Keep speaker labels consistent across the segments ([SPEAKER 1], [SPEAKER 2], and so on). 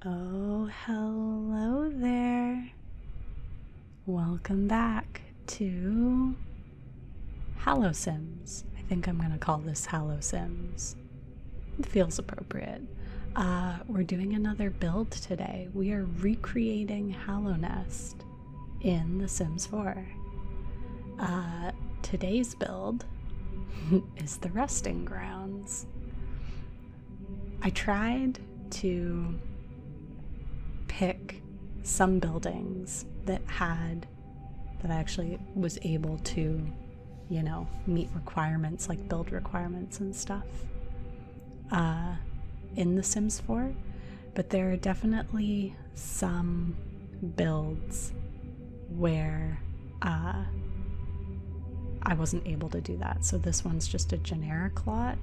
[SPEAKER 1] Oh, hello there. Welcome back to Hallownest. I think I'm going to call this Hallownest. It feels appropriate. We're doing another build today. We are recreating Hallownest in The Sims 4. Today's build is the resting grounds. I tried to pick some buildings that I actually was able to, meet requirements like build requirements and stuff in The Sims 4, but there are definitely some builds where I wasn't able to do that. So this one's just a generic lot,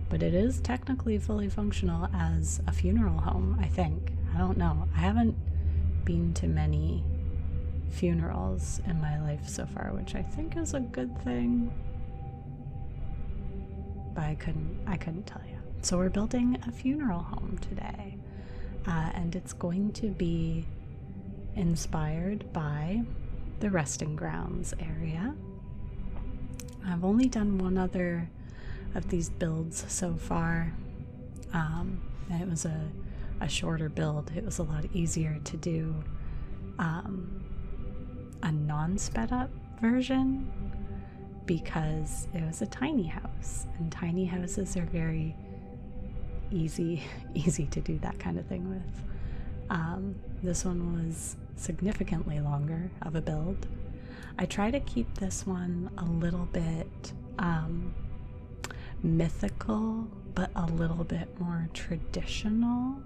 [SPEAKER 1] but it is technically fully functional as a funeral home, I think. I don't know. I haven't been to many funerals in my life so far, which I think is a good thing. But I couldn't tell you. So we're building a funeral home today, and it's going to be inspired by the resting grounds area. I've only done one other of these builds so far, and it was a shorter build. It was a lot easier to do a non-sped up version because it was a tiny house, and tiny houses are very easy to do that kind of thing with. This one was significantly longer of a build. I try to keep this one a little bit mythical, but a little bit more traditional.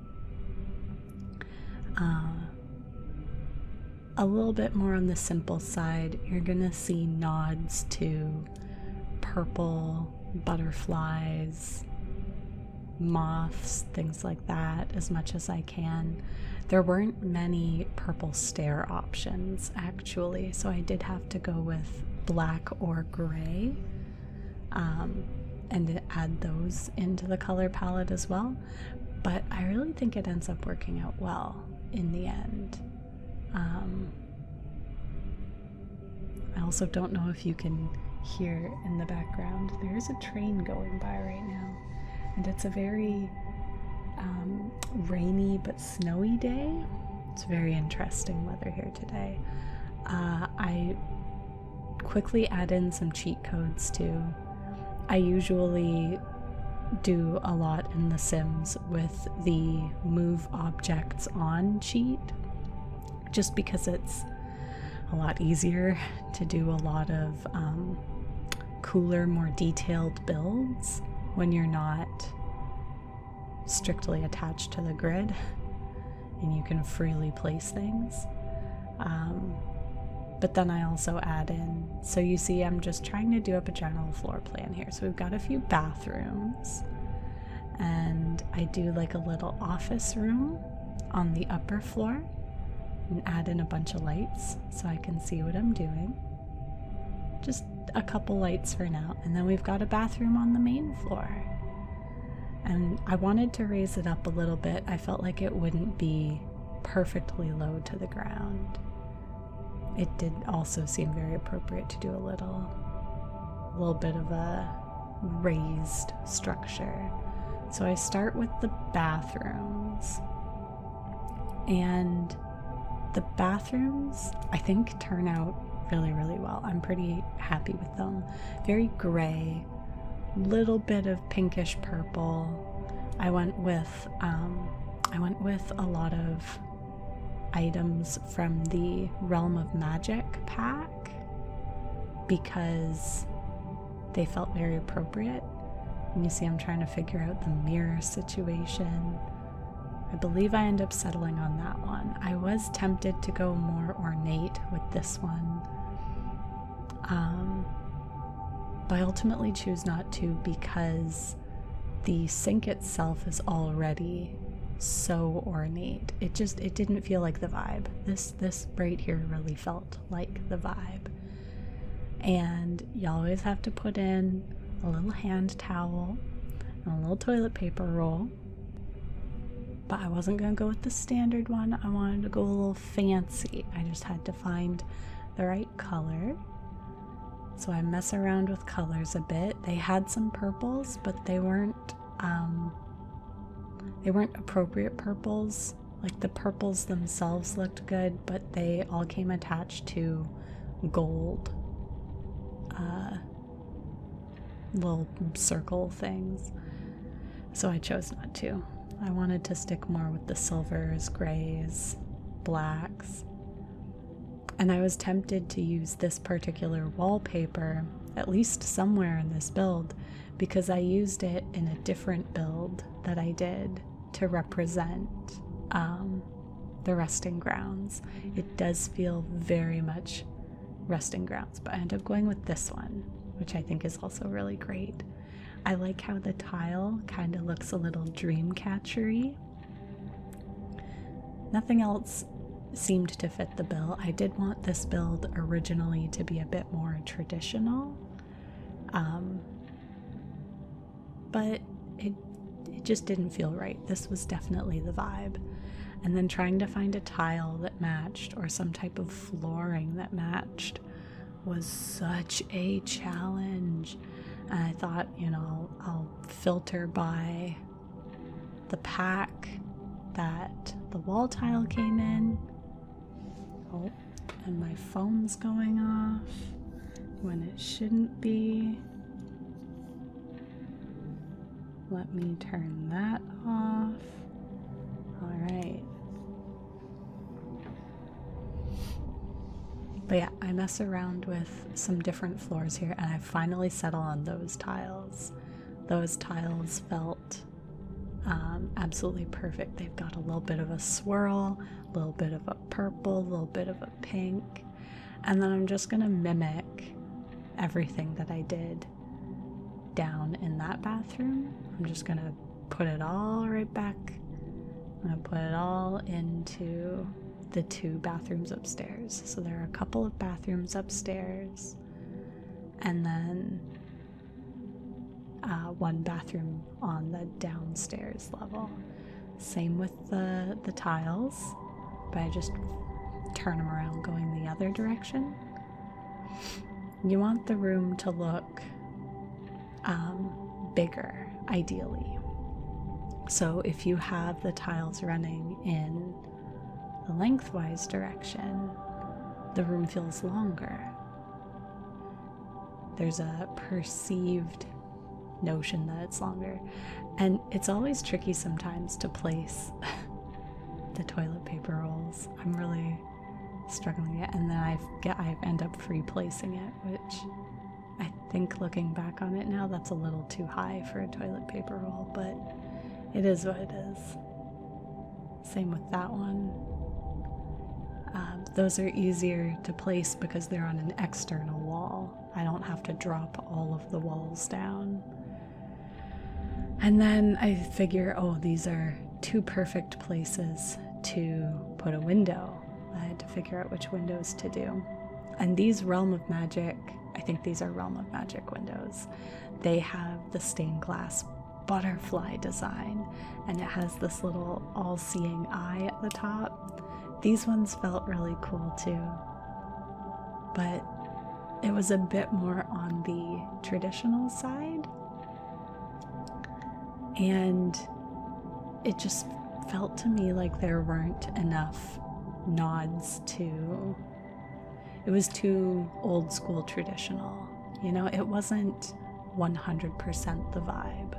[SPEAKER 1] A little bit more on the simple side. You're gonna see nods to purple butterflies, moths, things like that as much as I can. There weren't many purple stair options actually, so I did have to go with black or gray and add those into the color palette as well. But I really think it ends up working out well in the end. I also don't know if you can hear in the background, there's a train going by right now, and it's a very rainy but snowy day. It's very interesting weather here today. I quickly add in some cheat codes too. I usually do a lot in The Sims with the move objects on cheat, just because it's a lot easier to do a lot of cooler, more detailed builds when you're not strictly attached to the grid and you can freely place things. But then I also add in, so you see I'm just trying to do up a general floor plan here. So we've got a few bathrooms, and I do like a little office room on the upper floor and add in a bunch of lights so I can see what I'm doing. Just a couple lights for now. And then we've got a bathroom on the main floor. And I wanted to raise it up a little bit. I felt like it wouldn't be perfectly low to the ground. It did also seem very appropriate to do a little bit of a raised structure. So I start with the bathrooms, and the bathrooms I think turn out really, really well. I'm pretty happy with them. Very gray, little bit of pinkish purple. I went with a lot of items from the Realm of Magic pack because they felt very appropriate. And you see I'm trying to figure out the mirror situation. I believe I end up settling on that one. I was tempted to go more ornate with this one, but I ultimately choose not to because the sink itself is already so ornate. It didn't feel like the vibe. This right here really felt like the vibe. And you always have to put in a little hand towel and a little toilet paper roll but I wasn't going to go with the standard one. I wanted to go a little fancy. I just had to find the right color. So I mess around with colors a bit. They had some purples, but they weren't appropriate purples. Like the purples themselves looked good, but they all came attached to gold little circle things. So I chose not to. I wanted to stick more with the silvers, grays, blacks. And I was tempted to use this particular wallpaper, at least somewhere in this build, because I used it in a different build that I did to represent the resting grounds. It does feel very much resting grounds, but I ended up going with this one, which I think is also really great. I like how the tile kind of looks a little dream catchery. Nothing else seemed to fit the bill. I did want this build originally to be a bit more traditional, but it just didn't feel right. This was definitely the vibe. And then trying to find a tile that matched or some type of flooring that matched was such a challenge. And I thought, you know, I'll filter by the pack that the wall tile came in. Oh, and my phone's going off when it shouldn't be. Let me turn that off. All right. But yeah, I mess around with some different floors here, and I finally settle on those tiles. Those tiles felt absolutely perfect. They've got a little bit of a swirl, a little bit of a purple, a little bit of a pink, and then I'm just gonna mimic everything that I did down in that bathroom. I'm just gonna put it all right back. I'm gonna put it all into the 2 bathrooms upstairs. So there are a couple of bathrooms upstairs, and then 1 bathroom on the downstairs level. Same with the tiles, but I just turn them around going the other direction. You want the room to look bigger, ideally. So if you have the tiles running in the lengthwise direction, the room feels longer. There's a perceived notion that it's longer, and it's always tricky sometimes to place the toilet paper rolls. I'm really struggling it, and then I end up free placing it, which I think, looking back on it now, that's a little too high for a toilet paper roll, but it is what it is. Same with that one. Those are easier to place because they're on an external wall. I don't have to drop all of the walls down. And then I figure, oh, these are 2 perfect places to put a window. I had to figure out which windows to do. And these Realm of Magic, I think these are Realm of Magic windows. They have the stained glass butterfly design, and it has this little all-seeing eye at the top. These ones felt really cool too, but it was a bit more on the traditional side, and it just felt to me like there weren't enough nods to, it was too old school traditional, you know. It wasn't 100% the vibe.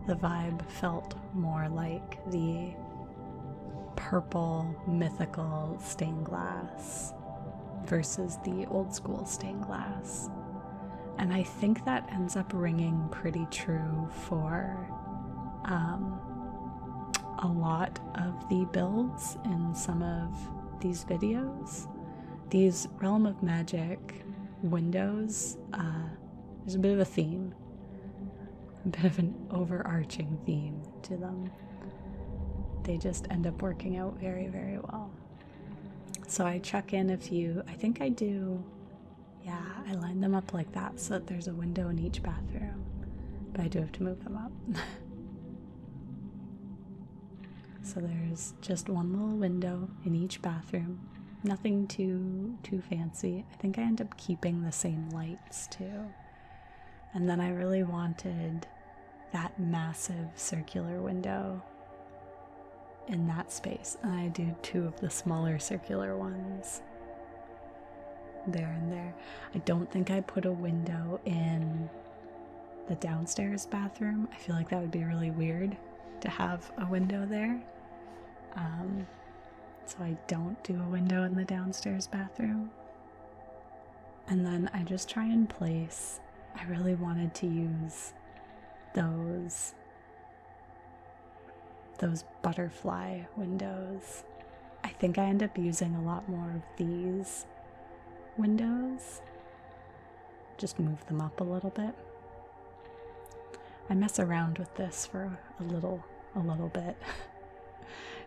[SPEAKER 1] The vibe felt more like the purple mythical stained glass versus the old school stained glass. And I think that ends up ringing pretty true for a lot of the builds in some of these videos. These Realm of Magic windows, there's a bit of a theme, a bit of an overarching theme to them. They just end up working out very, very well. So I chuck in a few, I think I do, yeah, I line them up like that so that there's a window in each bathroom, but I do have to move them up. So there's just one little window in each bathroom. Nothing too fancy. I think I end up keeping the same lights too. And then I really wanted that massive circular window in that space. And I do 2 of the smaller circular ones there and there. I don't think I put a window in the downstairs bathroom. I feel like that would be really weird to have a window there. So I don't do a window in the downstairs bathroom. And then I just try and place, I really wanted to use those butterfly windows. I think I end up using a lot more of these windows. Just move them up a little bit. I mess around with this for a little bit,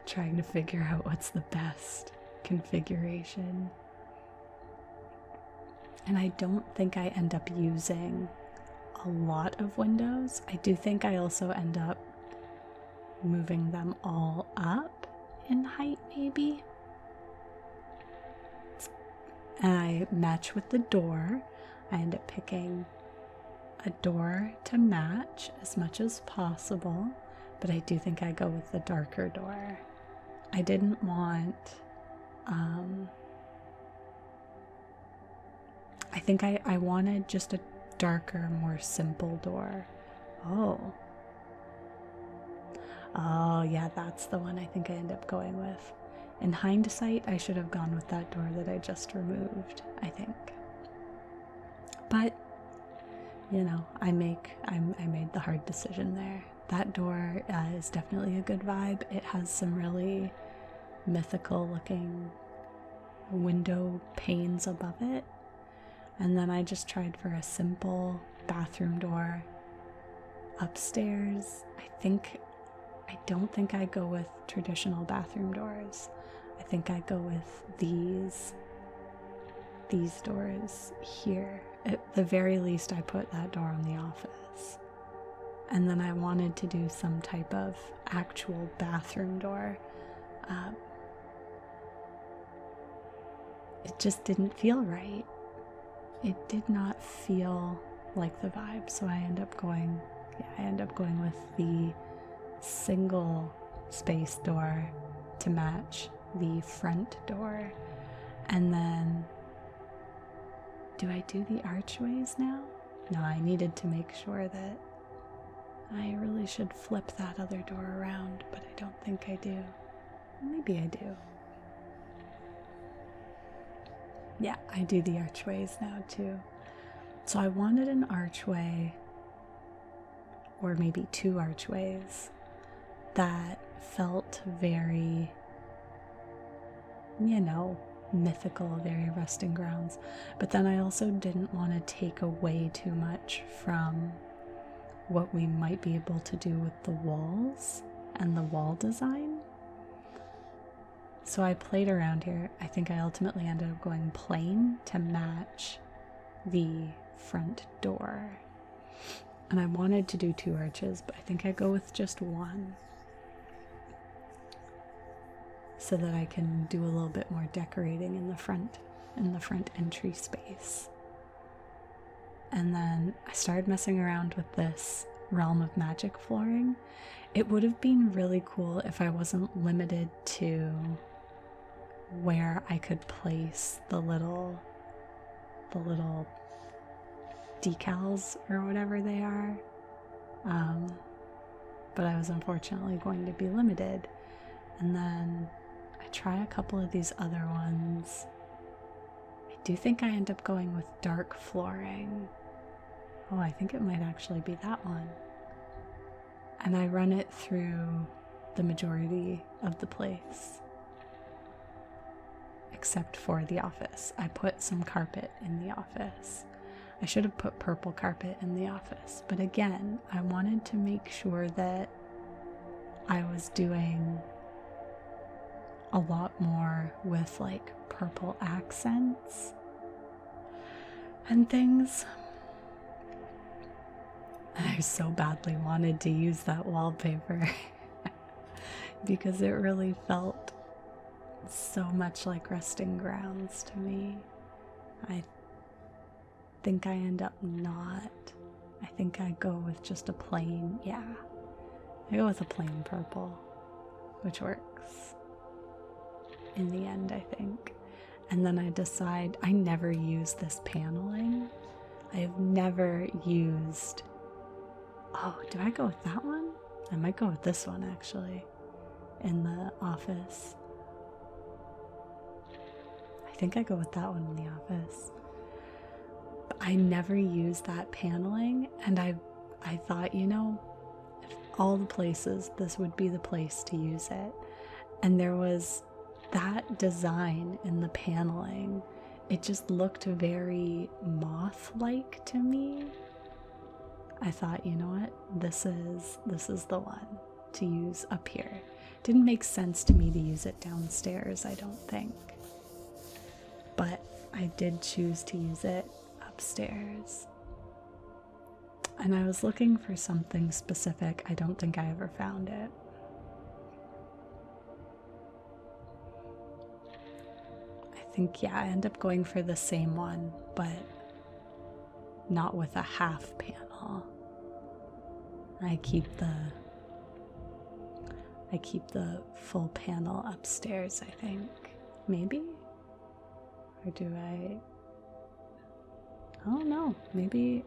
[SPEAKER 1] trying to figure out what's the best configuration. And I don't think I end up using a lot of windows. I do think I also end up moving them all up in height, maybe. And I match with the door. I end up picking a door to match as much as possible, but I do think I go with the darker door. I didn't want, I think I wanted just a darker, more simple door. Oh, yeah, that's the one I think I end up going with. In hindsight, I should have gone with that door that I just removed, I think. But, you know, I made the hard decision there. That door is definitely a good vibe. It has some really mythical looking window panes above it. And then I just tried for a simple bathroom door upstairs. I don't think I go with traditional bathroom doors. I think I go with these doors here. At the very least, I put that door on the office. And then I wanted to do some type of actual bathroom door. It just didn't feel right. It did not feel like the vibe, so I end up going with the single space door to match the front door. And then, do I do the archways now? No, I needed to make sure that I really should flip that other door around, but I don't think I do. Maybe I do. Yeah, I do the archways now too. So I wanted an archway, or maybe 2 archways, that felt very, you know, mythical, very resting grounds. But then I also didn't want to take away too much from what we might be able to do with the walls and the wall design. So I played around here. I think I ultimately ended up going plain to match the front door. And I wanted to do 2 arches, but I think I go with just 1. So that I can do a little bit more decorating in the front entry space. And then I started messing around with this Realm of Magic flooring. It would have been really cool if I wasn't limited to where I could place the little decals or whatever they are. But I was unfortunately going to be limited. And then I try a couple of these other ones. I do think I end up going with dark flooring. Oh, I think it might actually be that one. And I run it through the majority of the place, except for the office. I put some carpet in the office. I should have put purple carpet in the office, but again, I wanted to make sure that I was doing a lot more with like purple accents and things. I so badly wanted to use that wallpaper. because it really felt so much like resting grounds to me. I think I end up not. I think I go with just a plain, yeah. I go with a plain purple, which works in the end, I think. And then I decide I never use this paneling. I have never used, oh, do I go with that one? I might go with this one actually, in the office. I think I go with that one in the office. But I never use that paneling, and I thought, you know, if all the places, this would be the place to use it. And there was that design in the paneling. It just looked very moth-like to me. I thought, you know what, this is the one to use up here. Didn't make sense to me to use it downstairs, I don't think. But I did choose to use it upstairs. And I was looking for something specific. I don't think I ever found it. I think, yeah, I end up going for the same one, but not with a half panel. I keep the full panel upstairs, I think. Maybe? Or do I don't know. Maybe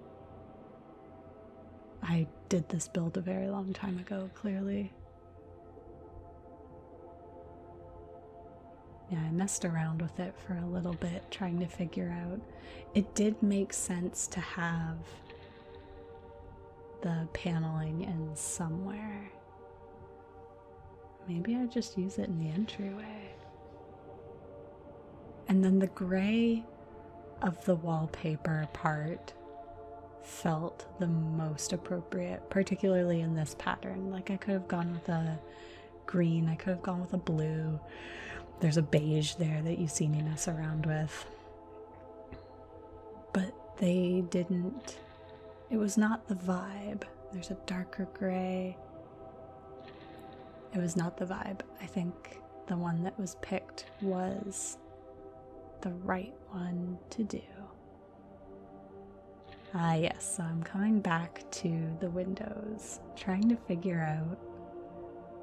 [SPEAKER 1] I did this build a very long time ago, clearly. Yeah, I messed around with it for a little bit, trying to figure out. It did make sense to have the paneling in somewhere. Maybe I just use it in the entryway. And then the gray of the wallpaper part felt the most appropriate, particularly in this pattern. Like, I could have gone with a green, I could have gone with a blue. There's a beige there that you see me mess around with. But they didn't, it was not the vibe. There's a darker gray. It was not the vibe. I think the one that was picked was the right one to do. Ah, yes, so I'm coming back to the windows, trying to figure out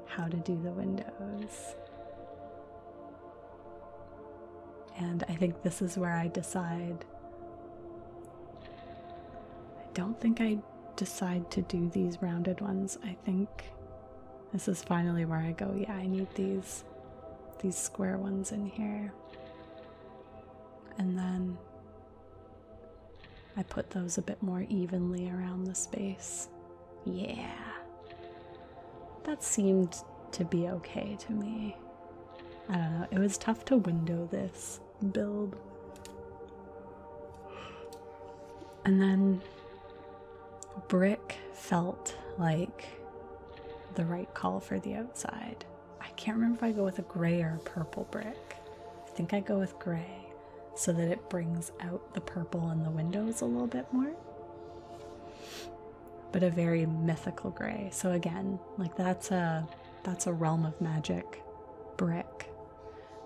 [SPEAKER 1] how to do the windows. And I think this is where I decide. I don't think I decide to do these rounded ones. I think this is finally where I go, yeah, I need these square ones in here. And then I put those a bit more evenly around the space. Yeah. That seemed to be okay to me. I don't know, it was tough to window this build. And then brick felt like the right call for the outside. I can't remember if I go with a gray or a purple brick. I think I go with gray so that it brings out the purple in the windows a little bit more. But a very mythical gray. So again, like that's a Realm of Magic brick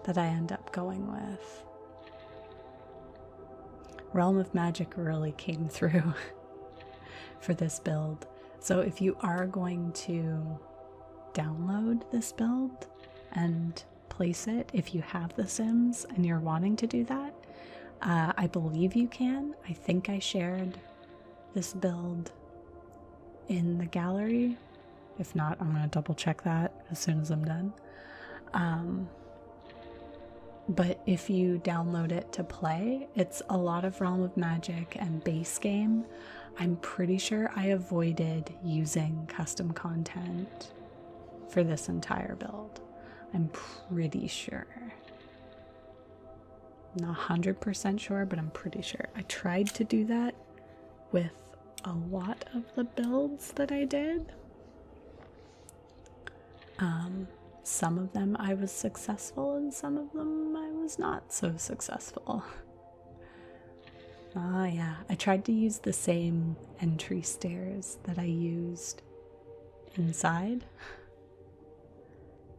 [SPEAKER 1] that I end up going with. Realm of Magic really came through for this build. So if you are going to download this build and place it, if you have the Sims and you're wanting to do that, I believe you can. I think I shared this build in the gallery. If not, I'm going to double check that as soon as I'm done. But if you download it to play, it's a lot of Realm of Magic and base game. I'm pretty sure I avoided using custom content for this entire build. I'm pretty sure. Not 100% sure, but I'm pretty sure. I tried to do that with a lot of the builds that I did. Some of them I was successful and some of them I was not so successful. Ah, yeah, I tried to use the same entry stairs that I used inside.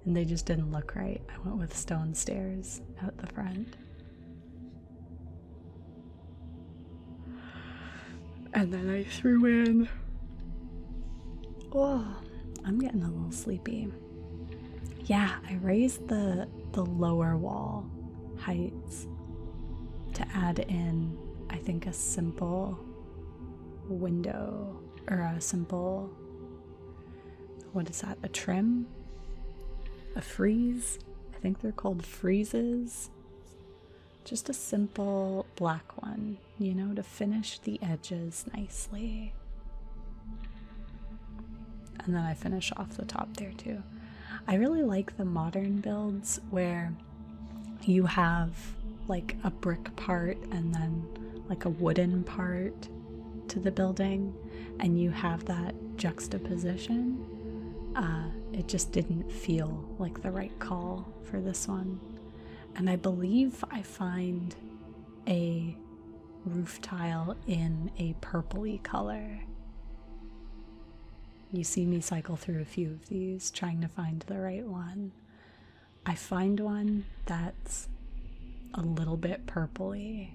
[SPEAKER 1] and they just didn't look right. I went with stone stairs out the front. And then I threw in, oh, I'm getting a little sleepy. Yeah, I raised the lower wall heights to add in, I think, a simple window, or a simple, what is that, a trim? A frieze? I think they're called friezes. Just a simple black one, you know, to finish the edges nicely. And then I finish off the top there too. I really like the modern builds where you have like a brick part and then like a wooden part to the building, and you have that juxtaposition. It just didn't feel like the right call for this one. And I believe I find a roof tile in a purpley color. You see me cycle through a few of these, trying to find the right one. I find one that's a little bit purpley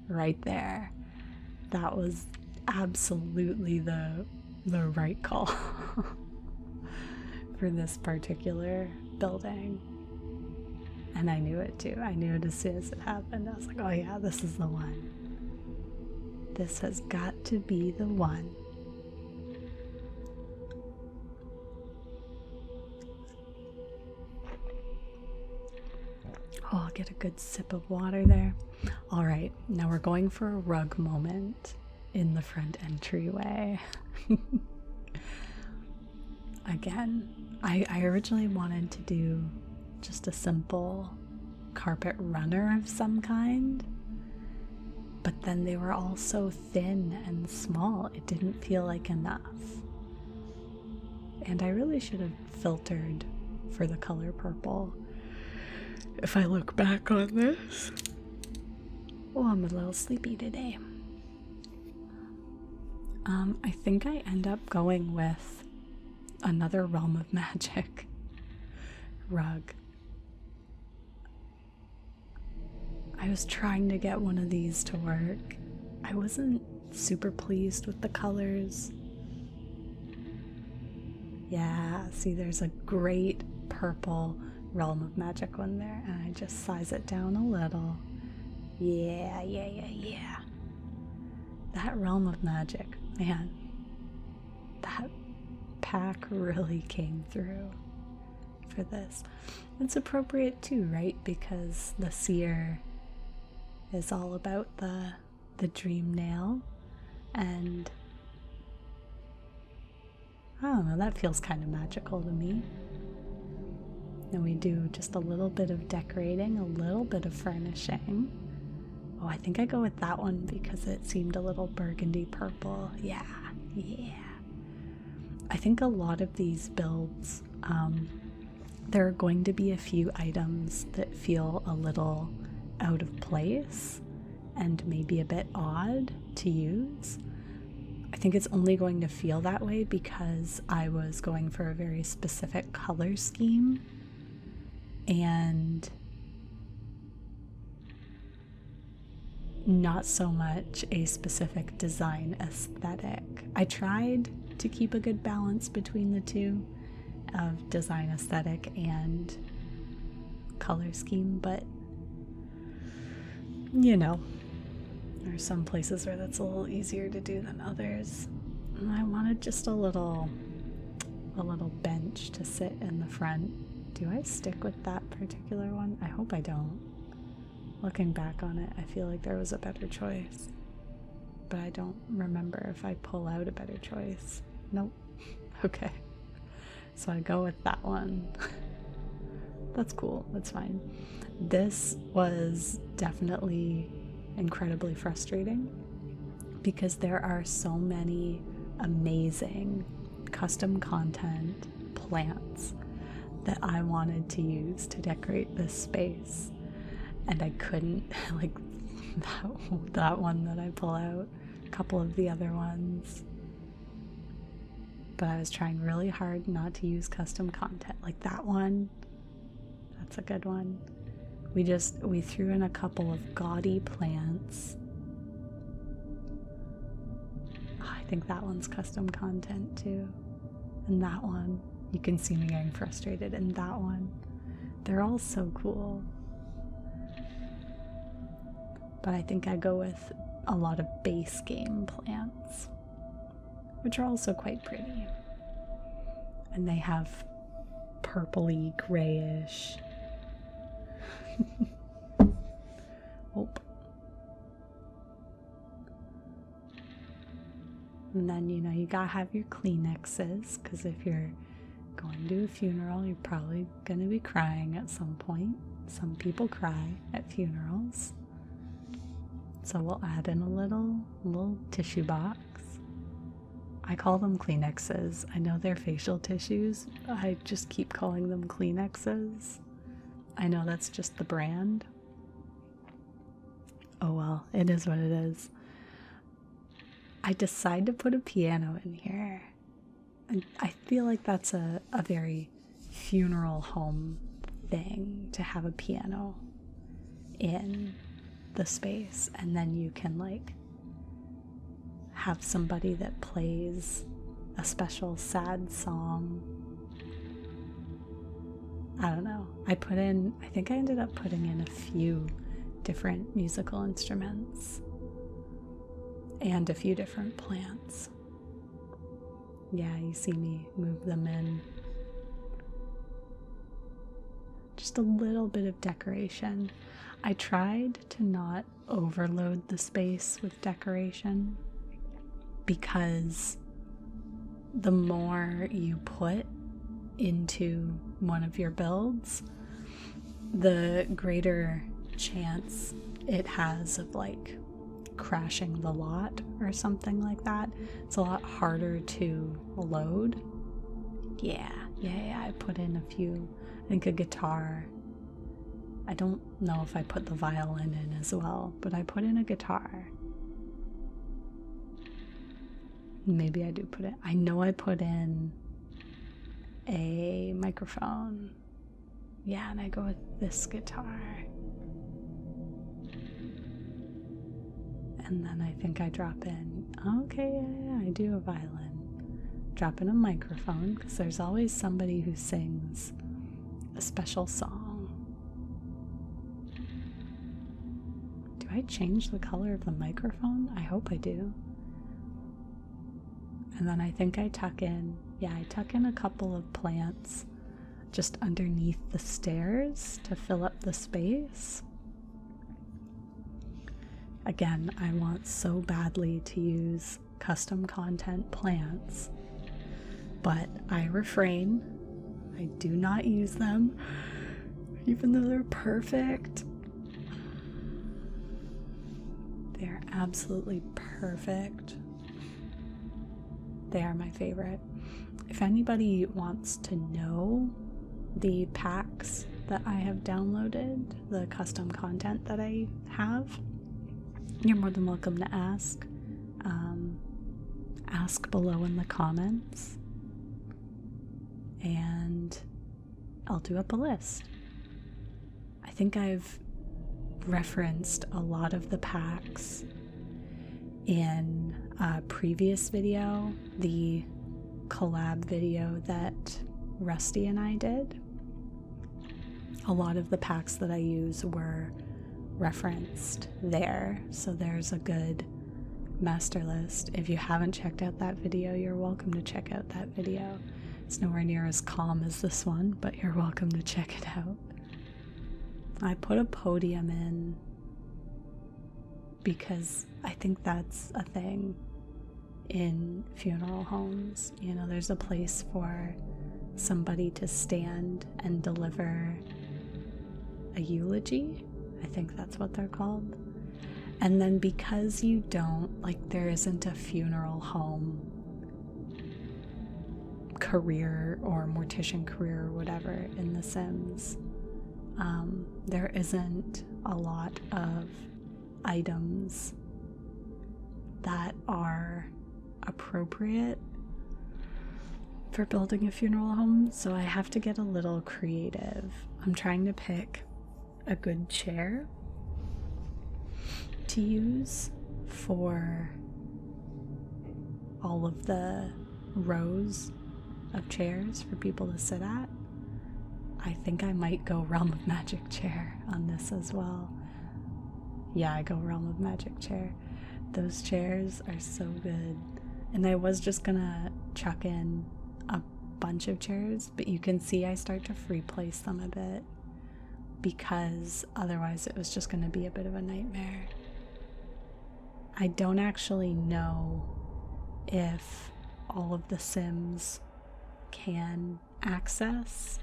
[SPEAKER 1] right there. That was absolutely the right call for this particular building. And I knew it too. I knew it as soon as it happened. I was like, oh yeah, this is the one. This has got to be the one. Oh, I'll get a good sip of water there. All right, now we're going for a rug moment in the front entryway. Again, I originally wanted to do just a simple carpet runner of some kind, but then they were all so thin and small, it didn't feel like enough. And I really should have filtered for the color purple. If I look back on this, oh, I'm a little sleepy today. I think I end up going with another Realm of Magic rug. I was trying to get one of these to work. I wasn't super pleased with the colors. Yeah, see, there's a great purple Realm of Magic one there, and I just size it down a little. Yeah. That Realm of Magic, man, that pack really came through for this. It's appropriate too, right? Because the seer is all about the dream nail, and I don't know, that feels kind of magical to me. And we do just a little bit of decorating, a little bit of furnishing. Oh, I think I go with that one because it seemed a little burgundy purple. Yeah. I think a lot of these builds, there are going to be a few items that feel a little out of place and maybe a bit odd to use. I think it's only going to feel that way because I was going for a very specific color scheme and not so much a specific design aesthetic. I tried to keep a good balance between the two of design aesthetic and color scheme, but you know, there are some places where that's a little easier to do than others. And I wanted just a little bench to sit in the front. Do I stick with that particular one? I hope I don't. Looking back on it, I feel like there was a better choice, but I don't remember if I pull out a better choice. Nope. Okay. So I go with that one. That's cool. That's fine. This was definitely incredibly frustrating because there are so many amazing custom content plants that I wanted to use to decorate this space, and I couldn't. Like that one that I pull out, a couple of the other ones, but I was trying really hard not to use custom content. Like that one, that's a good one. We threw in a couple of gaudy plants. Oh, I think that one's custom content too. And that one, you can see me getting frustrated. And that one, they're all so cool. But I think I go with a lot of base game plants, which are also quite pretty. And they have purpley, grayish. Oh. And then, you know, you gotta have your Kleenexes, because if you're going to a funeral, you're probably gonna be crying at some point. Some people cry at funerals. So we'll add in a little tissue box. I call them Kleenexes. I know they're facial tissues. I just keep calling them Kleenexes. I know that's just the brand. Oh well, it is what it is. I decided to put a piano in here. And I feel like that's a very funeral home thing, to have a piano in the space, and then you can like have somebody that plays a special sad song. I don't know. I think I ended up putting in a few different musical instruments and a few different plants. Yeah, you see me move them in. Just a little bit of decoration. I tried to not overload the space with decoration, because the more you put into one of your builds, the greater chance it has of like crashing the lot or something like that. It's a lot harder to load. Yeah, I put in a few, I think a guitar. I don't know if I put the violin in as well, but I put in a guitar. Maybe I do put it. I know I put in a microphone. Yeah, and I go with this guitar. And then I think I drop in, okay, yeah, I do a violin. Drop in a microphone, because there's always somebody who sings a special song. Do I change the color of the microphone? I hope I do. And then I think I tuck in a couple of plants just underneath the stairs to fill up the space. Again, I want so badly to use custom content plants, but I refrain. I do not use them, even though they're perfect. They're absolutely perfect. They are my favorite. If anybody wants to know the packs that I have downloaded, the custom content that I have, you're more than welcome to ask. Ask below in the comments, and I'll do up a list. I think I've referenced a lot of the packs in a previous video, the collab video that Rusty and I did. A lot of the packs that I use were referenced there, so there's a good master list. If you haven't checked out that video, you're welcome to check out that video. It's nowhere near as calm as this one, but you're welcome to check it out. I put a podium in because I think that's a thing in funeral homes. You know, there's a place for somebody to stand and deliver a eulogy. I think that's what they're called. And then because you don't, like, there isn't a funeral home career or mortician career or whatever in The Sims, there isn't a lot of items that are appropriate for building a funeral home, so I have to get a little creative. I'm trying to pick a good chair to use for all of the rows of chairs for people to sit at. I think I might go Realm of Magic chair on this as well. Yeah, I go Realm of Magic chair. Those chairs are so good. And I was just gonna chuck in a bunch of chairs, but you can see I start to free place them a bit because otherwise it was just gonna be a bit of a nightmare. I don't actually know if all of the Sims can access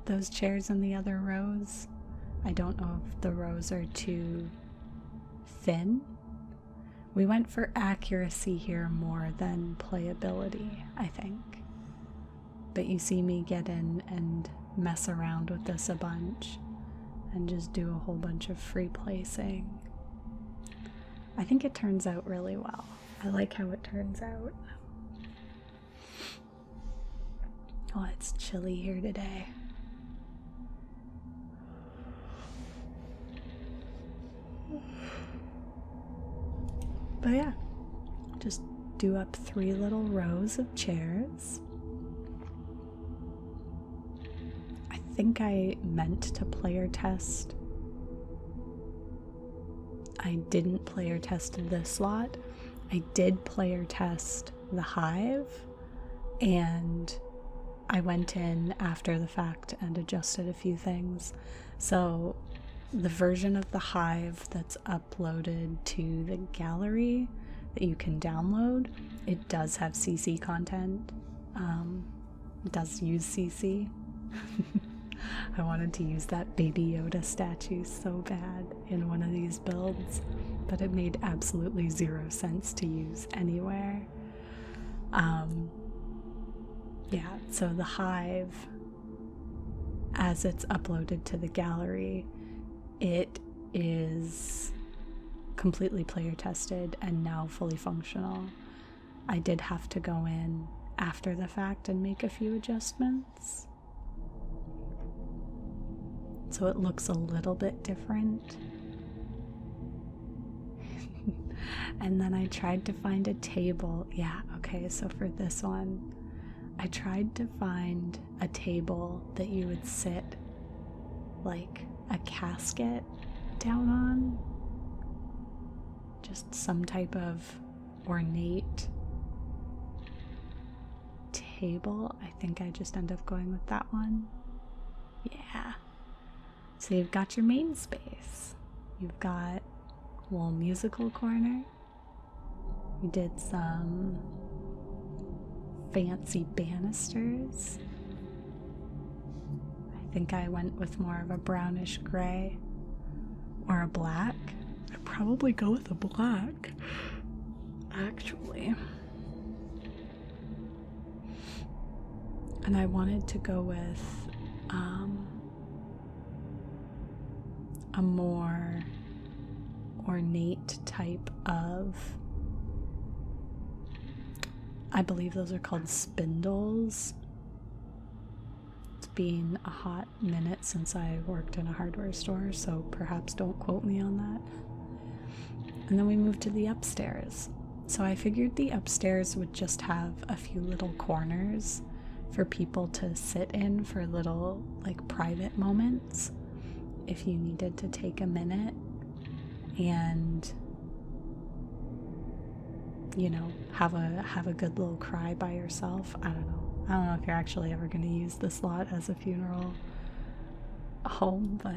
[SPEAKER 1] those chairs in the other rows. I don't know if the rows are too thin. We went for accuracy here more than playability, I think. But you see me get in and mess around with this a bunch and just do a whole bunch of free placing. I think it turns out really well. I like how it turns out. Oh, it's chilly here today. But yeah, just do up 3 little rows of chairs. I think I meant to player test. I didn't player test this lot. I did player test the hive, and I went in after the fact and adjusted a few things. So the version of the hive that's uploaded to the gallery that you can download, it does have CC content. It does use CC. I wanted to use that Baby Yoda statue so bad in one of these builds, but it made absolutely 0 sense to use anywhere. Yeah, so the hive, as it's uploaded to the gallery, it is completely player tested and now fully functional. I did have to go in after the fact and make a few adjustments, so it looks a little bit different. And then I tried to find a table. Yeah, okay, so for this one, I tried to find a table that you would sit like a casket down on. Just some type of ornate table. I think I just end up going with that one. Yeah. So you've got your main space. You've got a little musical corner. We did some fancy banisters. I think I went with more of a brownish gray or a black. I'd probably go with a black, actually. And I wanted to go with a more ornate type of, I believe those are called spindles. It's been a hot minute since I worked in a hardware store, so perhaps don't quote me on that. And then we moved to the upstairs. So I figured the upstairs would just have a few little corners for people to sit in for little like private moments if you needed to take a minute and, you know, have a good little cry by yourself. I don't know if you're actually ever going to use this lot as a funeral home, but...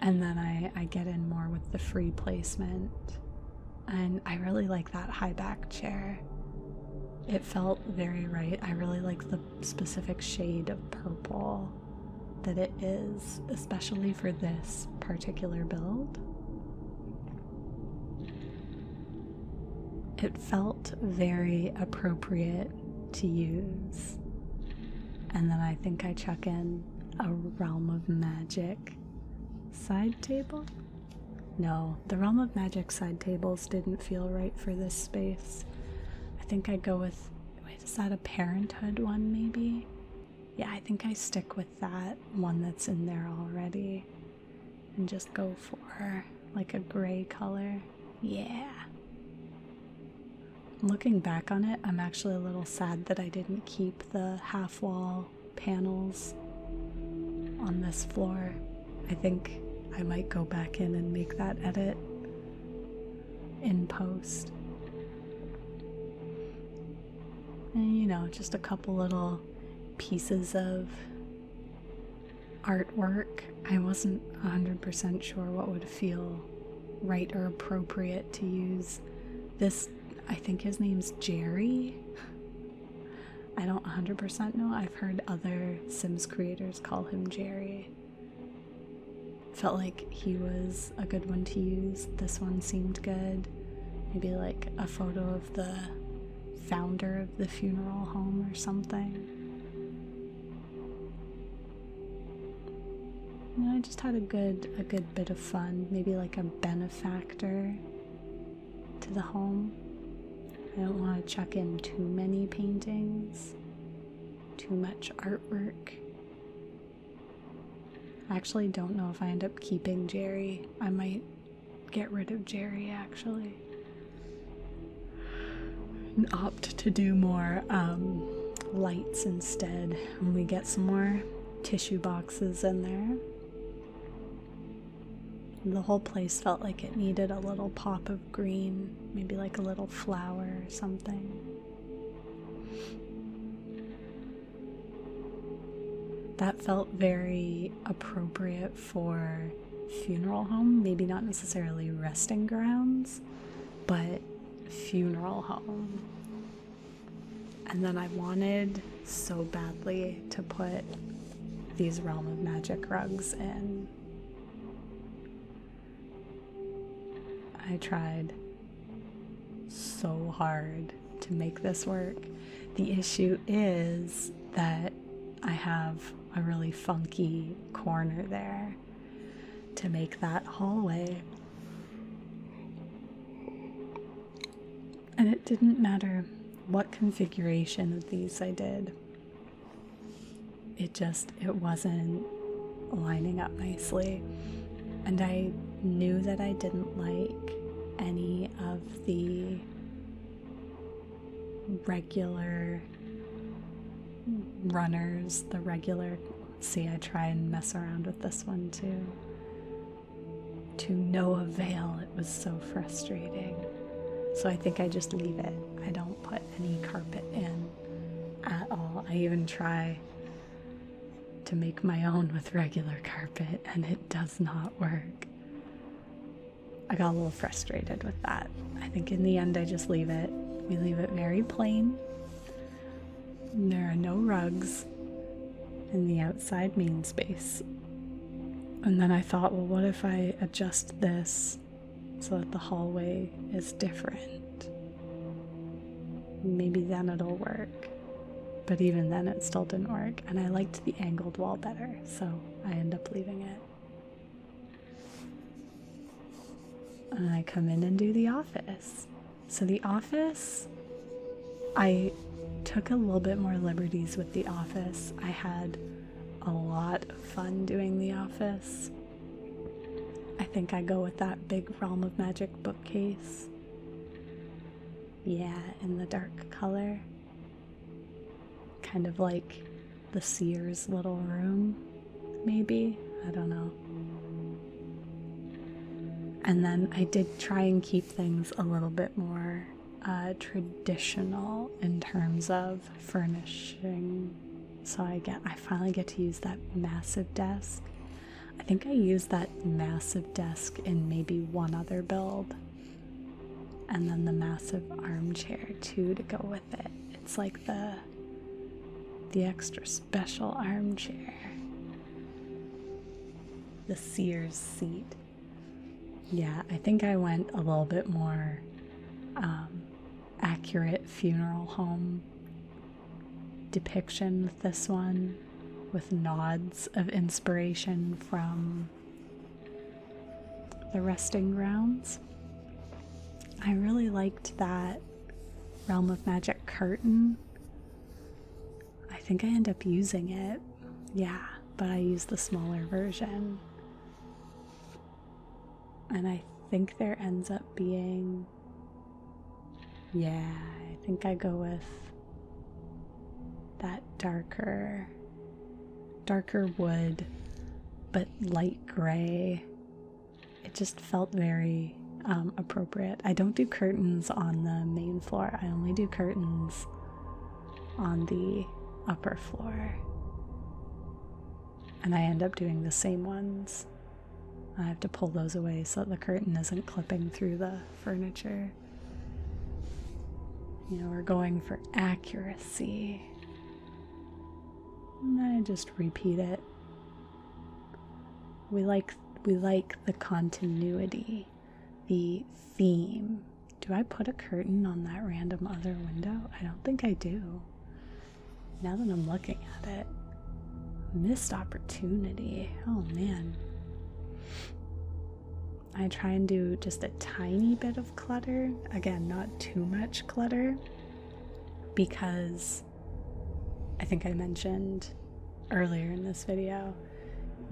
[SPEAKER 1] And then I get in more with the free placement, and I really like that high back chair. It felt very right. I really like the specific shade of purple that it is, especially for this particular build. It felt very appropriate to use. And then I think I chuck in a Realm of Magic side table? No, the Realm of Magic side tables didn't feel right for this space. I think I go with, wait, is that a parenthood one maybe? Yeah, I think I stick with that one that's in there already and just go for like a gray color. Yeah. Looking back on it, I'm actually a little sad that I didn't keep the half wall panels on this floor. I think I might go back in and make that edit in post. And you know, just a couple little pieces of artwork. I wasn't 100% sure what would feel right or appropriate to use. This, I think his name's Jerry. I don't 100% know. I've heard other Sims creators call him Jerry. Felt like he was a good one to use. This one seemed good. Maybe like a photo of the founder of the funeral home or something. You know, I just had a good bit of fun. Maybe like a benefactor to the home. I don't want to chuck in too many paintings, too much artwork. I actually don't know if I end up keeping Jerry. I might get rid of Jerry actually and opt to do more lights instead when we get some more tissue boxes in there. The whole place felt like it needed a little pop of green, maybe like a little flower or something. That felt very appropriate for funeral home, maybe not necessarily resting grounds, but funeral home. And then I wanted so badly to put these Realm of Magic rugs in. I tried so hard to make this work. The issue is that I have a really funky corner there to make that hallway. And it didn't matter what configuration of these I did. It wasn't lining up nicely. And I knew that I didn't like any of the regular runners, see, I try and mess around with this one too. To no avail, it was so frustrating. So I think I just leave it. I don't put any carpet in at all. I even try to make my own with regular carpet, and it does not work. I got a little frustrated with that. I think in the end I just leave it. We leave it very plain. There are no rugs in the outside main space. And then I thought, well, what if I adjust this so that the hallway is different? Maybe then it'll work. But even then it still didn't work, and I liked the angled wall better, so I end up leaving it. And I come in and do the office. So the office, I took a little bit more liberties with the office. I had a lot of fun doing the office. I think I go with that big Realm of Magic bookcase. Yeah, in the dark color. Kind of like the Sears little room, maybe? I don't know. And then I did try and keep things a little bit more traditional in terms of furnishing. So I finally get to use that massive desk. I think I used that massive desk in maybe one other build. And then the massive armchair too to go with it. It's like the extra special armchair. The Sears seat. Yeah, I think I went a little bit more accurate funeral home depiction with this one, with nods of inspiration from the resting grounds. I really liked that Realm of Magic curtain. I think I end up using it. Yeah, but I use the smaller version. And I think there ends up being... Yeah, I think I go with that darker wood, but light gray. It just felt very appropriate. I don't do curtains on the main floor. I only do curtains on the upper floor. And I end up doing the same ones. I have to pull those away so the curtain isn't clipping through the furniture. You know, we're going for accuracy. And I just repeat it. We like the continuity, the theme. Do I put a curtain on that random other window? I don't think I do. Now that I'm looking at it. Missed opportunity. Oh man. I try and do just a tiny bit of clutter. Again, not too much clutter, because I think I mentioned earlier in this video,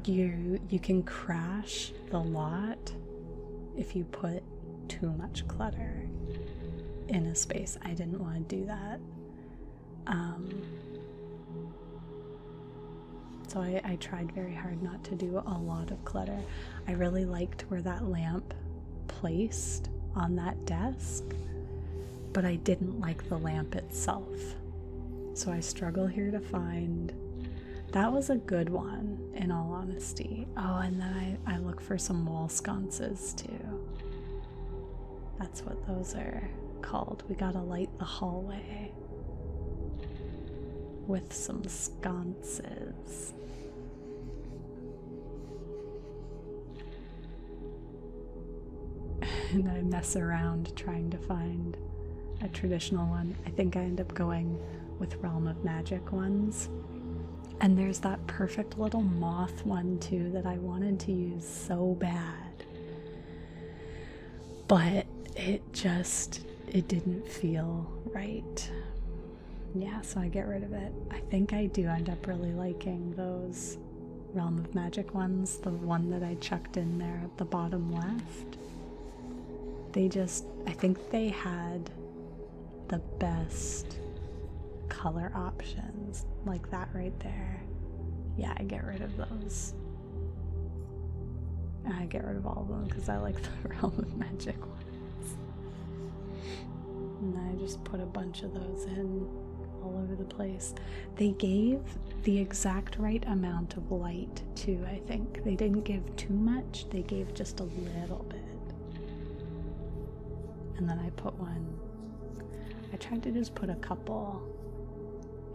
[SPEAKER 1] you can crash the lot if you put too much clutter in a space. I didn't want to do that. So I tried very hard not to do a lot of clutter. I really liked where that lamp placed on that desk, but I didn't like the lamp itself. So I struggle here to find... That was a good one, in all honesty. Oh, and then I look for some wall sconces too. That's what those are called. We gotta light the hallway with some sconces. And I mess around trying to find a traditional one. I think I end up going with Realm of Magic ones. And there's that perfect little moth one too that I wanted to use so bad. But it didn't feel right. Yeah, so I get rid of it. I think I do end up really liking those Realm of Magic ones, the one that I chucked in there at the bottom left. I think they had the best color options, like that right there. Yeah, I get rid of those. I get rid of all of them because I like the Realm of Magic ones. And I just put a bunch of those in all over the place. They gave the exact right amount of light too, I think. They didn't give too much, they gave just a little bit. And then I put one, I tried to just put a couple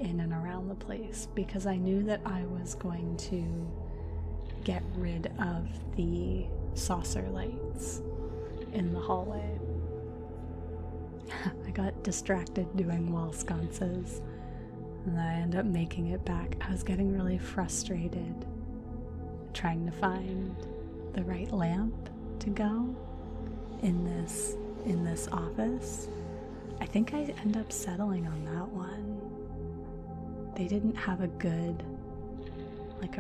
[SPEAKER 1] in and around the place because I knew that I was going to get rid of the saucer lights in the hallway. I got distracted doing wall sconces and I ended up making it back. I was getting really frustrated trying to find the right lamp to go in this office. I think I end up settling on that one. They didn't have a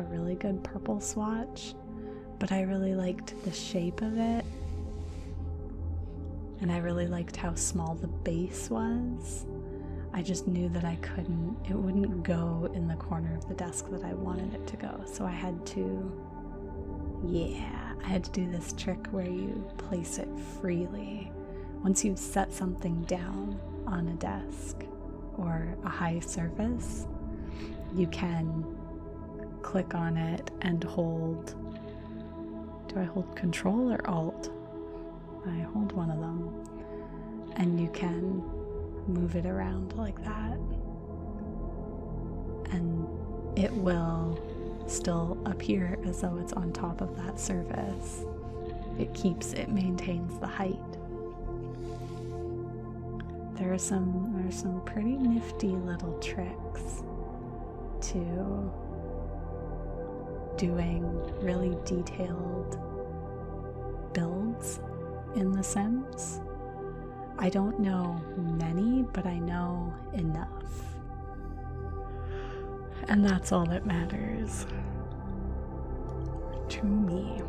[SPEAKER 1] really good purple swatch, but I really liked the shape of it. And I really liked how small the base was. I just knew that it wouldn't go in the corner of the desk that I wanted it to go. So I had to do this trick where you place it freely. Once you've set something down on a desk or a high surface, you can click on it and hold... Do I hold Control or Alt? I hold one of them. And you can move it around like that. And it will still appear as though it's on top of that surface. It maintains the height. There are some pretty nifty little tricks to doing really detailed builds in The Sims. I don't know many, but I know enough. And that's all that matters to me.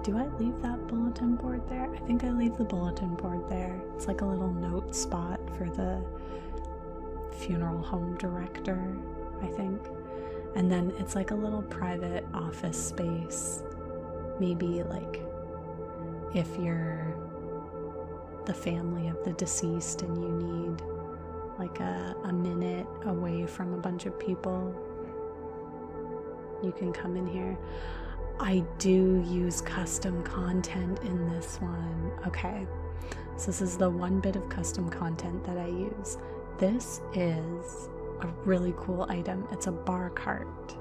[SPEAKER 1] Do I leave that bulletin board there? I think I leave the bulletin board there. It's like a little note spot for the funeral home director, I think. And then it's like a little private office space. Maybe like if you're the family of the deceased and you need like a minute away from a bunch of people, you can come in here. I do use custom content in this one. Okay, so this is the one bit of custom content that I use. This is a really cool item. It's a bar cart.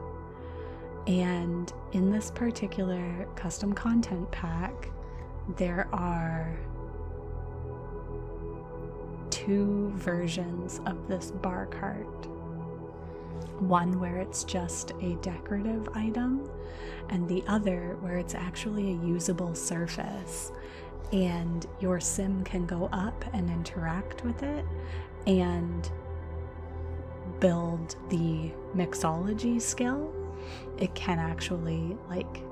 [SPEAKER 1] And in this particular custom content pack, there are 2 versions of this bar cart. One where it's just a decorative item, and the other where it's actually a usable surface, and your sim can go up and interact with it and build the mixology skill. It can actually, like,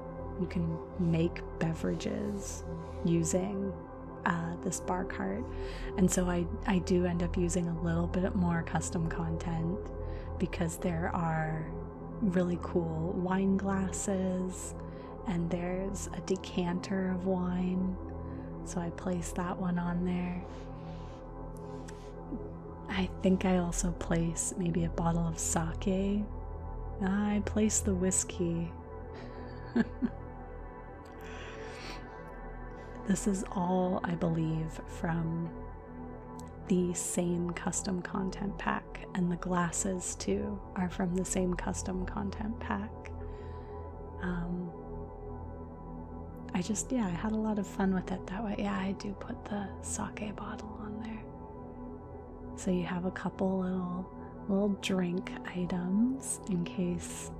[SPEAKER 1] you can make beverages using this bar cart. And so I do end up using a little bit more custom content because there are really cool wine glasses and there's a decanter of wine. So I place that one on there. I think I also place maybe a bottle of sake. I place the whiskey. This is all, I believe, from the same custom content pack, and the glasses too are from the same custom content pack. I had a lot of fun with it that way. Yeah, I do put the sake bottle on there. So you have a couple little drink items in case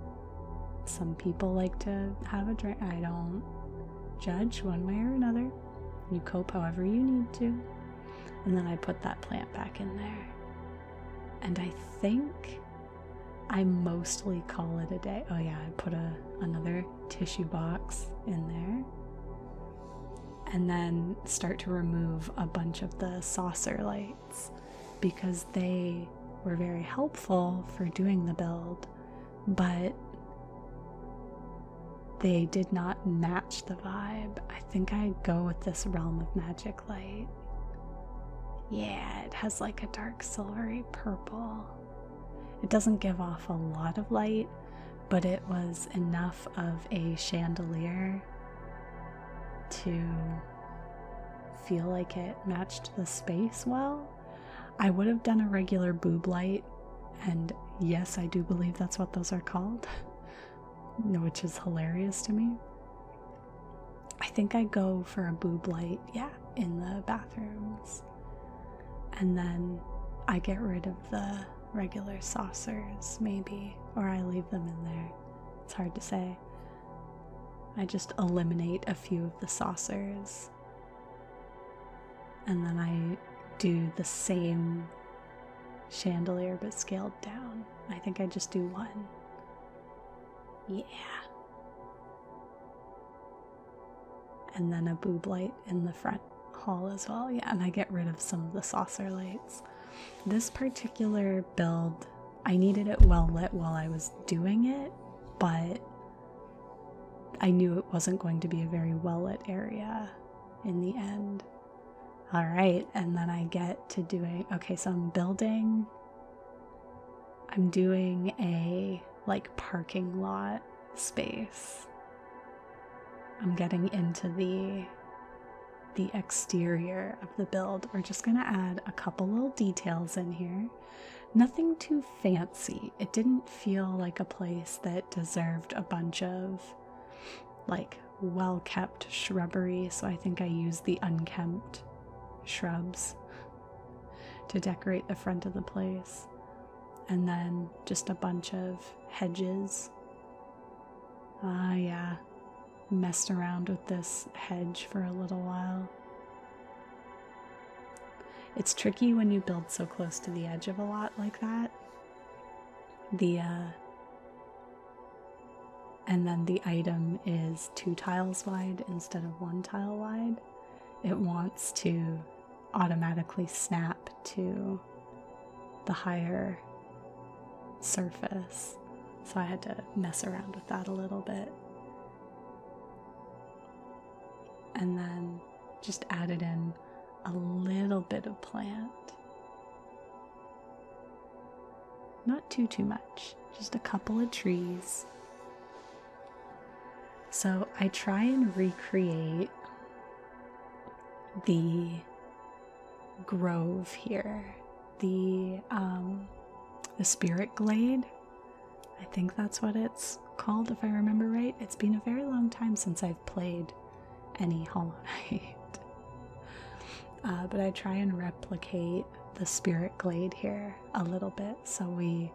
[SPEAKER 1] some people like to have a drink. I don't judge one way or another. You cope however you need to. And then I put that plant back in there. And I think I mostly call it a day. Oh yeah, I put another tissue box in there. And then start to remove a bunch of the saucer lights because they were very helpful for doing the build, but they did not match the vibe. I think I go with this Realm of Magic light. Yeah, it has like a dark silvery purple. It doesn't give off a lot of light, but it was enough of a chandelier to feel like it matched the space well. I would have done a regular boob light, and yes, I do believe that's what those are called, which is hilarious to me. I think I go for a boob light, yeah, in the bathrooms. And then I get rid of the regular saucers, maybe, or I leave them in there. It's hard to say. I just eliminate a few of the saucers. And then I do the same chandelier but scaled down. I think I just do one. Yeah. And then a boob light in the front hall as well. Yeah, and I get rid of some of the saucer lights. This particular build, I needed it well lit while I was doing it, but I knew it wasn't going to be a very well lit area in the end. All right, and then I get to doing, okay, so I'm doing a like parking lot space. I'm getting into the exterior of the build. We're just gonna add a couple little details in here. Nothing too fancy. It didn't feel like a place that deserved a bunch of like well-kept shrubbery, so I think I used the unkempt shrubs to decorate the front of the place. And then just a bunch of hedges. Yeah, messed around with this hedge for a little while. It's tricky when you build so close to the edge of a lot like that. And then the item is 2 tiles wide instead of 1 tile wide. It wants to automatically snap to the higher surface. So I had to mess around with that a little bit. And then just added in a little bit of plant. Not too much, just a couple of trees. So I try and recreate the grove here, the spirit glade. I think that's what it's called, if I remember right. It's been a very long time since I've played any Hollow Knight. But I try and replicate the spirit glade here a little bit. So we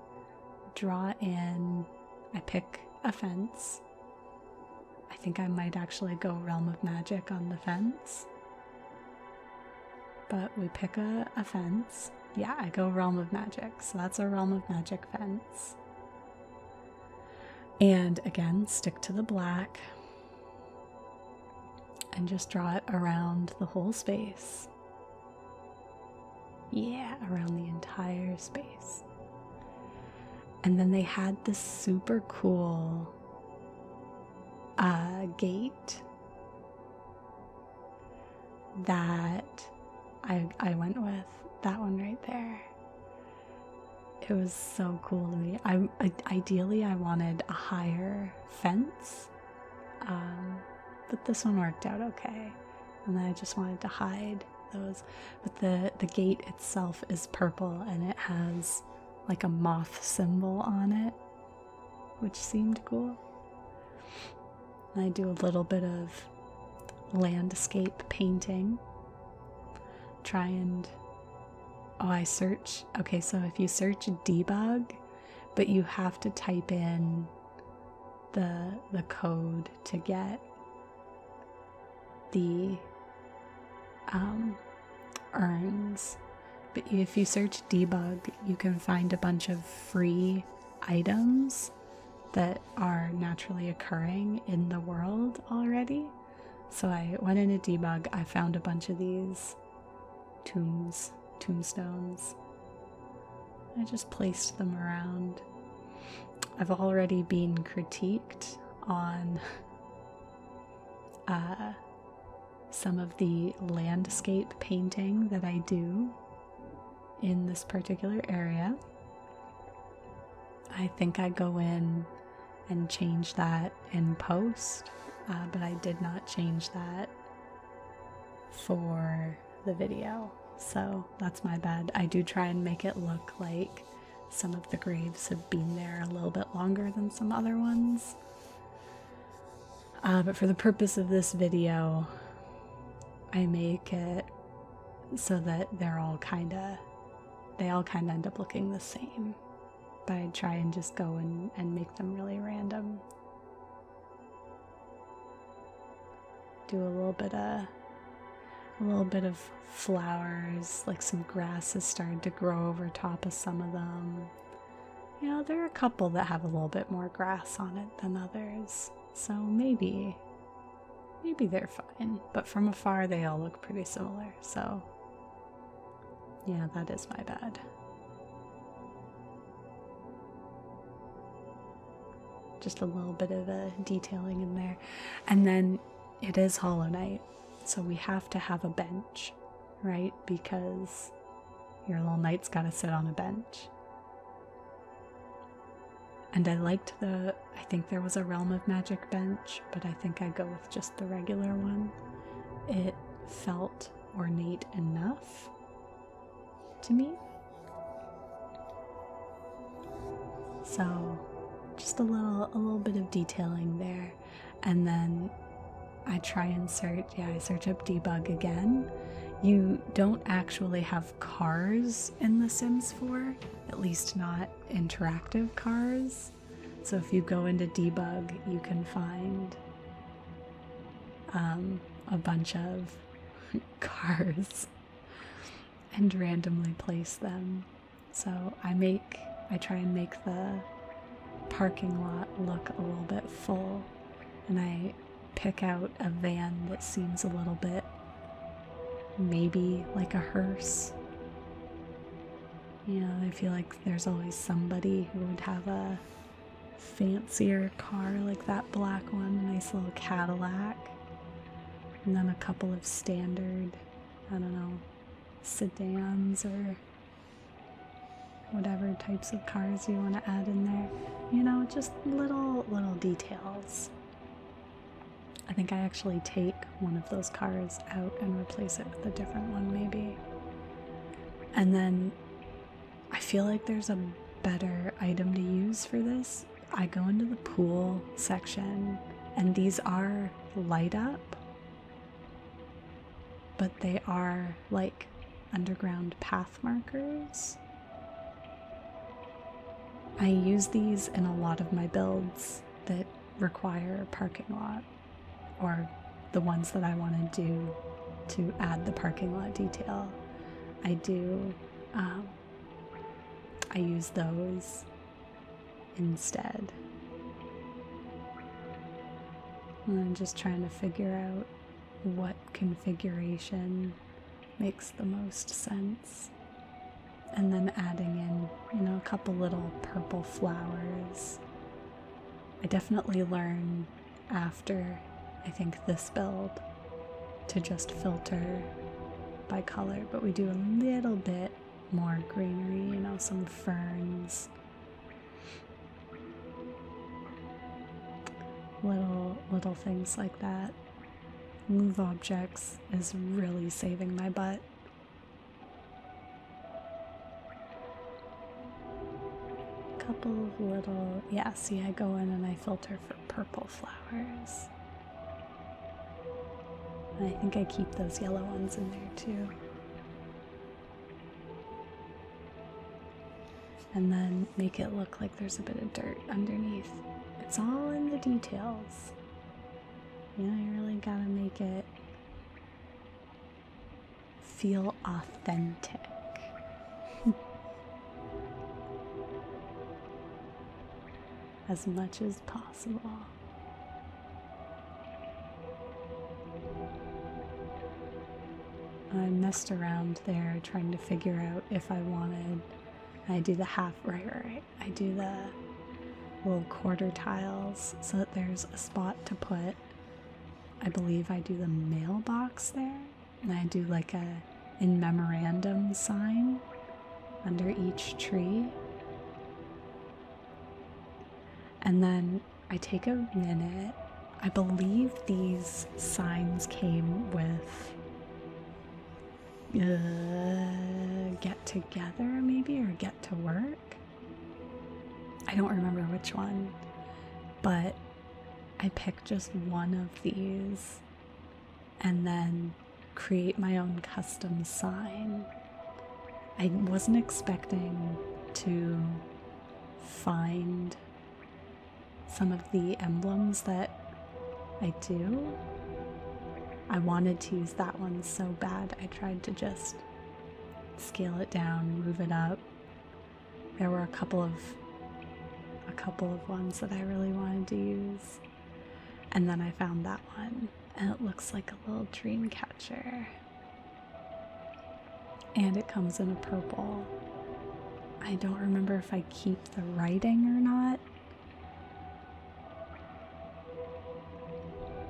[SPEAKER 1] draw in, I pick a fence. I think I might actually go Realm of Magic on the fence. But we pick a fence. Yeah, I go Realm of Magic. So that's a Realm of Magic fence. And again, stick to the black. And just draw it around the whole space. Yeah, around the entire space. And then they had this super cool gate that I went with. That one right there. It was so cool to me. Ideally I wanted a higher fence, but this one worked out okay. And then I just wanted to hide those. But the gate itself is purple and it has like a moth symbol on it, which seemed cool. And I do a little bit of landscape painting. Try and I search. Okay, so if you search debug, but you have to type in the code to get the urns. But if you search debug, you can find a bunch of free items that are naturally occurring in the world already. So I went into debug, I found a bunch of these tombstones. I just placed them around. I've already been critiqued on some of the landscape painting that I do in this particular area. I think I go in and change that in post, but I did not change that for the video, so that's my bad. I do try and make it look like some of the graves have been there a little bit longer than some other ones. But for the purpose of this video, I make it so that they all kind of end up looking the same. But I try and just go and make them really random. Do a little bit of flowers, like some grass has started to grow over top of some of them. You know, there are a couple that have a little bit more grass on it than others, so maybe they're fine. But from afar, they all look pretty similar, so yeah, that is my bad. Just a little bit of a detailing in there. And then it is Hollow Knight, so we have to have a bench, right? Because your little knight's got to sit on a bench. And I liked I think there was a Realm of Magic bench, but I think I go with just the regular one. It felt ornate enough to me. So just a little bit of detailing there. And then I try and I search up debug again. You don't actually have cars in The Sims 4, at least not interactive cars. So if you go into debug, you can find a bunch of cars. and randomly place them. So I try and make the parking lot look a little bit full, and I pick out a van that seems a little bit maybe like a hearse. You know, I feel like there's always somebody who would have a fancier car like that black one, a nice little Cadillac, and then a couple of standard, I don't know, sedans or whatever types of cars you want to add in there. You know, just little details. I think I actually take one of those cars out and replace it with a different one maybe. And then I feel like there's a better item to use for this. I go into the pool section, and these are light up, but they are like underground path markers. I use these in a lot of my builds that require a parking lot, or the ones that I want to do to add the parking lot detail. I use those instead. And I'm just trying to figure out what configuration makes the most sense. And then adding in, you know, a couple little purple flowers. I definitely learn after, I think, this build to just filter by color, but we do a little bit more greenery, you know, some ferns, little things like that. Move objects is really saving my butt. Couple of little, yeah, see, I go in and I filter for purple flowers. And I think I keep those yellow ones in there too. And then make it look like there's a bit of dirt underneath. It's all in the details. You know, you really gotta make it feel authentic. As much as possible. I messed around there trying to figure out if I wanted, I do the half, right. I do the little quarter tiles so that there's a spot to put, I believe I do the mailbox there, and I do like a in memorandum sign under each tree. And then I take a minute. I believe these signs came with get together maybe, or get to work. I don't remember which one, but I pick just one of these and then create my own custom sign. I wasn't expecting to find some of the emblems that I do. I wanted to use that one so bad. I tried to just scale it down, move it up. There were a couple of ones that I really wanted to use. And then I found that one, and it looks like a little dream catcher. And it comes in a purple. I don't remember if I keep the writing or not,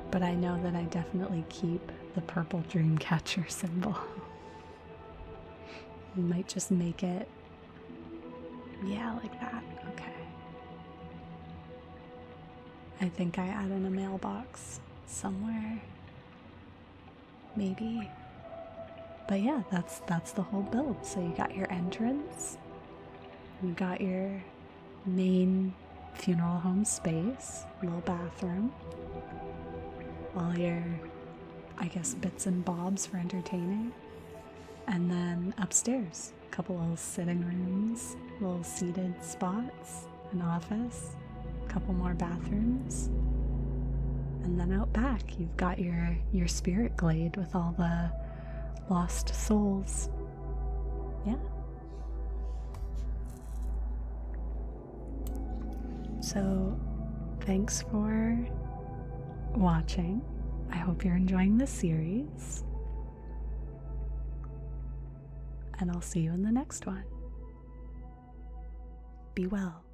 [SPEAKER 1] but I know that I definitely keep the purple dream catcher symbol. You might just make it, yeah, like that. Okay. I think I add in a mailbox somewhere, maybe. But yeah, that's the whole build. So you got your entrance, you got your main funeral home space, little bathroom, all your, I guess, bits and bobs for entertaining, and then upstairs, a couple little sitting rooms, little seated spots, an office, a couple more bathrooms, and then out back you've got your spirit glade with all the lost souls So thanks for watching. I hope you're enjoying this series. And I'll see you in the next one. Be well.